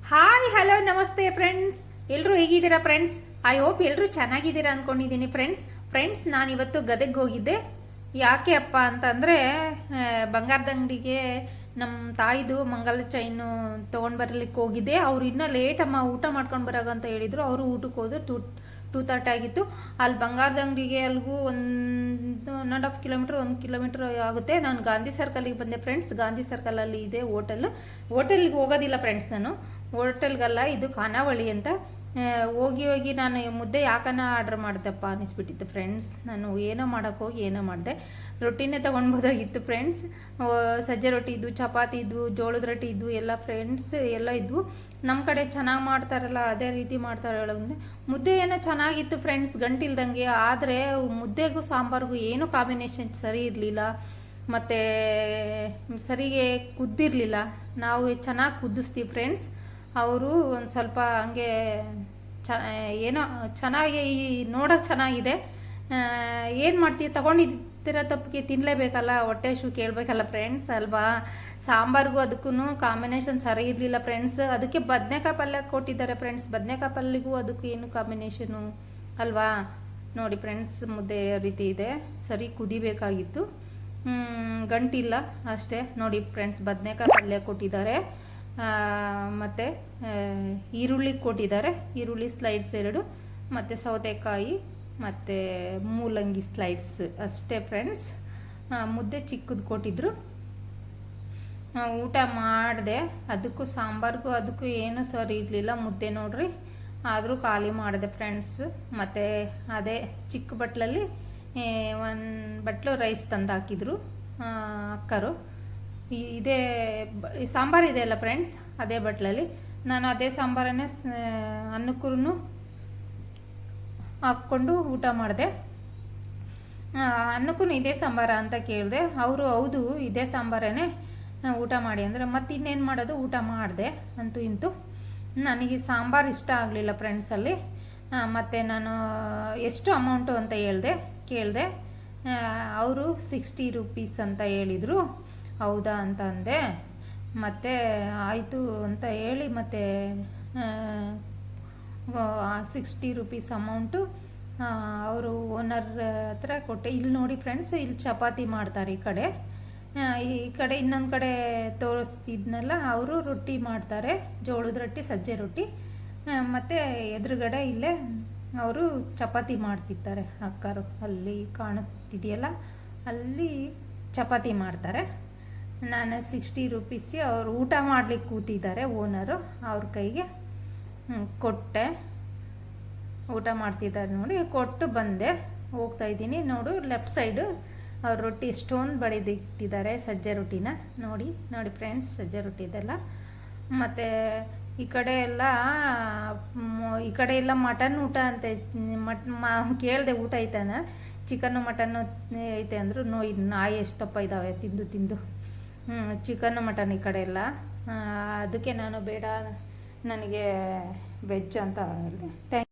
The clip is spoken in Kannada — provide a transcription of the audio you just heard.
ಹಾಯ್ ಹಲೋ ನಮಸ್ತೆ ಫ್ರೆಂಡ್ಸ್. ಎಲ್ಲರೂ ಹೇಗಿದ್ದೀರಾ ಫ್ರೆಂಡ್ಸ್? ಐ ಹೋಪ್ ಎಲ್ಲರೂ ಚೆನ್ನಾಗಿದ್ದೀರಾ ಅಂದ್ಕೊಂಡಿದ್ದೀನಿ ಫ್ರೆಂಡ್ಸ್ ನಾನು ಇವತ್ತು ಗದಗ್ಗೆ ಹೋಗಿದ್ದೆ. ಯಾಕೆ ಅಪ್ಪ ಅಂತಂದರೆ ಬಂಗಾರದ ಅಂಗಡಿಗೆ ನಮ್ಮ ತಾಯಿದು ಮಂಗಲ ಚೈನು ತೊಗೊಂಡು ಬರಲಿಕ್ಕೆ ಹೋಗಿದ್ದೆ. ಅವ್ರು ಇನ್ನೂ ಲೇಟ್ ಅಮ್ಮ ಊಟ ಮಾಡ್ಕೊಂಡು ಬರಾಗ ಅಂತ ಹೇಳಿದರು. ಅವರು ಊಟಕ್ಕೆ ಹೋದ್ರು. 2:30 ಆಗಿತ್ತು. ಅಲ್ಲಿ ಬಂಗಾರದ ಅಂಗಡಿಗೆ ಅಲ್ಲಿಗೂ 1.5 ಕಿಲೋಮೀಟ್ರ್ 1 ಕಿಲೋಮೀಟ್ರ್ ಆಗುತ್ತೆ. ನಾನು ಗಾಂಧಿ ಸರ್ಕಲ್ಗೆ ಬಂದೆ ಫ್ರೆಂಡ್ಸ್. ಗಾಂಧಿ ಸರ್ಕಲಲ್ಲಿ ಇದೆ ಹೋಟೆಲ್ಗೆ ಹೋಗೋದಿಲ್ಲ ಫ್ರೆಂಡ್ಸ್. ನಾನು ಹೋಟೆಲ್ಗಲ್ಲ, ಇದು ಖಾನಾವಳಿ ಅಂತ. ಹೋಗಿ ನಾನು ಮುದ್ದೆ ಯಾಕನ ಆರ್ಡ್ರ್ ಮಾಡ್ದಪ್ಪ ಅನ್ನಿಸ್ಬಿಟ್ಟಿತ್ತು ಫ್ರೆಂಡ್ಸ್. ನಾನು ಏನೋ ಮಾಡೋಕ್ಕೋಗಿ ಏನೋ ಮಾಡಿದೆ. ರೊಟ್ಟಿನೇ ತೊಗೊಳ್ಬೋದಾಗಿತ್ತು ಫ್ರೆಂಡ್ಸ್. ಸಜ್ಜೆ ರೊಟ್ಟಿ ಇದ್ವು, ಚಪಾತಿ ಇದ್ವು, ಜೋಳದ ರೊಟ್ಟಿ ಇದ್ವು ಎಲ್ಲ ಫ್ರೆಂಡ್ಸ್, ಎಲ್ಲ ಇದ್ವು. ನಮ್ಮ ಕಡೆ ಚೆನ್ನಾಗಿ ಮಾಡ್ತಾರಲ್ಲ ಅದೇ ರೀತಿ ಮಾಡ್ತಾರೆ ಹೇಳೋದು. ಮುದ್ದೆ ಏನೋ ಚೆನ್ನಾಗಿತ್ತು ಫ್ರೆಂಡ್ಸ್, ಗಂಟಿಲ್ದಂಗೆ. ಆದರೆ ಮುದ್ದೆಗೂ ಸಾಂಬಾರಿಗೂ ಏನೂ ಕಾಂಬಿನೇಷನ್ ಸರಿ ಇರಲಿಲ್ಲ. ಮತ್ತು ಸರಿಗೆ ಕುದ್ದಿರಲಿಲ್ಲ. ನಾವು ಚೆನ್ನಾಗಿ ಕುದಿಸ್ತೀವಿ ಫ್ರೆಂಡ್ಸ್. ಅವರು ಒಂದು ಸ್ವಲ್ಪ ಹಂಗೆ ಏನೋ ಚೆನ್ನಾಗಿ ನೋಡೋಕೆ ಚೆನ್ನಾಗಿದೆ. ಏನು ಮಾಡ್ತೀವಿ, ತೊಗೊಂಡಿದ್ದಿರೋ ತಪ್ಪಿಗೆ ತಿನ್ನಲೇಬೇಕಲ್ಲ, ಹೊಟ್ಟೆ ಶೂ ಕೇಳಬೇಕಲ್ಲ ಫ್ರೆಂಡ್ಸ್ ಅಲ್ವಾ. ಸಾಂಬಾರಿಗೂ ಅದಕ್ಕೂ ಕಾಂಬಿನೇಷನ್ ಸರಿ ಇರಲಿಲ್ಲ ಫ್ರೆಂಡ್ಸ್. ಅದಕ್ಕೆ ಬದನೆಕಾಯಿ ಪಲ್ಯ ಕೊಟ್ಟಿದ್ದಾರೆ ಫ್ರೆಂಡ್ಸ್. ಬದನೆಕಾಯಿ ಪಲ್ಯಗೂ ಅದಕ್ಕೂ ಏನು ಕಾಂಬಿನೇಷನು ಅಲ್ವಾ. ನೋಡಿ ಫ್ರೆಂಡ್ಸ್, ಮುದ್ದೆ ರೀತಿ ಇದೆ, ಸರಿ ಕುದಿಬೇಕಾಗಿತ್ತು. ಗಂಟಿಲ್ಲ ಅಷ್ಟೇ. ನೋಡಿ ಫ್ರೆಂಡ್ಸ್, ಬದನೆಕಾಯಿ ಪಲ್ಯ ಕೊಟ್ಟಿದ್ದಾರೆ, ಮತ್ತು ಈರುಳ್ಳಿ ಕೊಟ್ಟಿದ್ದಾರೆ, ಈರುಳ್ಳಿ ಸ್ಲೈಡ್ಸ್ 2, ಮತ್ತು ಸೌತೆಕಾಯಿ, ಮತ್ತು ಮೂಲಂಗಿ ಸ್ಲೈಡ್ಸ್ ಅಷ್ಟೇ ಫ್ರೆಂಡ್ಸ್. ಮುದ್ದೆ ಚಿಕ್ಕದು ಕೊಟ್ಟಿದ್ರು. ಊಟ ಮಾಡಿದೆ. ಅದಕ್ಕೂ ಸಾಂಬಾರಿಗೂ ಅದಕ್ಕೂ ಏನೂ ಸರಿ ಇರಲಿಲ್ಲ ಮುದ್ದೆ ನೋಡ್ರಿ. ಆದರೂ ಖಾಲಿ ಮಾಡಿದೆ ಫ್ರೆಂಡ್ಸ್. ಮತ್ತು ಅದೇ ಚಿಕ್ಕ ಬಟ್ಲಲ್ಲಿ 1 ಬಟ್ಲು ರೈಸ್ ತಂದು ಹಾಕಿದ್ರು ಅಕ್ಕರು. ಇದೇ ಸಾಂಬಾರು ಇದೆ ಅಲ್ಲ ಫ್ರೆಂಡ್ಸ್, ಅದೇ ಬಟ್ಲಲ್ಲಿ ನಾನು ಅದೇ ಸಾಂಬಾರನ್ನೇ ಅನ್ನಕ್ಕೂ ಹಾಕ್ಕೊಂಡು ಊಟ ಮಾಡಿದೆ. ಅನ್ನಕ್ಕೂ ಇದೇ ಸಾಂಬಾರ ಅಂತ ಕೇಳಿದೆ. ಅವರು ಹೌದು ಇದೇ ಸಾಂಬಾರೇ ಊಟ ಮಾಡಿ ಅಂದರೆ ಮತ್ತೆ ಇನ್ನೇನು ಮಾಡೋದು, ಊಟ ಮಾಡಿದೆ ಅಂತೂ ಇಂತೂ. ನನಗೆ ಸಾಂಬಾರು ಇಷ್ಟ ಆಗಲಿಲ್ಲ ಫ್ರೆಂಡ್ಸಲ್ಲಿ. ಮತ್ತು ನಾನು ಎಷ್ಟು ಅಮೌಂಟು ಅಂತ ಕೇಳಿದೆ. ಅವರು 60 ರೂಪೀಸ್ ಅಂತ ಹೇಳಿದರು. ಹೌದಾ ಅಂತ ಅಂದೆ. ಮತ್ತು ಆಯಿತು ಅಂತ ಹೇಳಿ ಮತ್ತು 60 ರೂಪೀಸ್ ಅಮೌಂಟು ಅವರು ಓನರ್ ಹತ್ರ ಕೊಟ್ಟೆ. ಇಲ್ಲಿ ನೋಡಿ ಫ್ರೆಂಡ್ಸ್, ಇಲ್ಲಿ ಚಪಾತಿ ಮಾಡ್ತಾರೆ. ಈ ಕಡೆ ಇನ್ನೊಂದು ಕಡೆ ತೋರಿಸ್ತಿದ್ನಲ್ಲ, ಅವರು ರೊಟ್ಟಿ ಮಾಡ್ತಾರೆ, ಜೋಳದ ರೊಟ್ಟಿ, ಸಜ್ಜೆ ರೊಟ್ಟಿ. ಮತ್ತು ಎದುರುಗಡೆ ಇಲ್ಲೇ ಅವರು ಚಪಾತಿ ಮಾಡ್ತಿರ್ತಾರೆ ಅಕ್ಕರು. ಅಲ್ಲಿ ಕಾಣುತ್ತಿದೆಯಲ್ಲ, ಅಲ್ಲಿ ಚಪಾತಿ ಮಾಡ್ತಾರೆ. ನಾನು 60 ರೂಪೀಸ್ ಅವರು ಊಟ ಮಾಡ್ಲಿಕ್ಕೆ ಕೂತಿದ್ದಾರೆ ಓನರು, ಅವ್ರ ಕೈಗೆ ಕೊಟ್ಟೆ. ಊಟ ಮಾಡ್ತಿದ್ದಾರೆ ನೋಡಿ, ಕೊಟ್ಟು ಬಂದೆ. ಹೋಗ್ತಾಯಿದ್ದೀನಿ ನೋಡು, ಲೆಫ್ಟ್ ಸೈಡು ಅವ್ರ ರೊಟ್ಟಿ ಎಷ್ಟೊಂದು ಬಡಿದಿಟ್ಟಿದ್ದಾರೆ, ಸಜ್ಜೆ ರೊಟ್ಟಿನ. ನೋಡಿ ಫ್ರೆಂಡ್ಸ್, ಸಜ್ಜೆ ರೊಟ್ಟಿ ಇದೆಲ್ಲ. ಮತ್ತು ಈ ಕಡೆ ಎಲ್ಲ ಮಟನ್ ಊಟ ಅಂತೆ. ಕೇಳಿದೆ ಊಟ ಐತಾನ, ಚಿಕನ್ನು ಮಟನ್ನು ಐತೆ ಅಂದರು. ನಾಯಿ ಎಷ್ಟಪ್ಪ ಇದ್ದಾವೆ ತಿಂದು ಚಿಕನ್ನು ಮಟನ್ ಈ ಕಡೆ ಎಲ್ಲ. ಅದಕ್ಕೆ ನಾನು ಬೇಡ, ನನಗೆ ವೆಜ್ ಅಂತ ಹೇಳಿದೆ. ಥ್ಯಾಂಕ್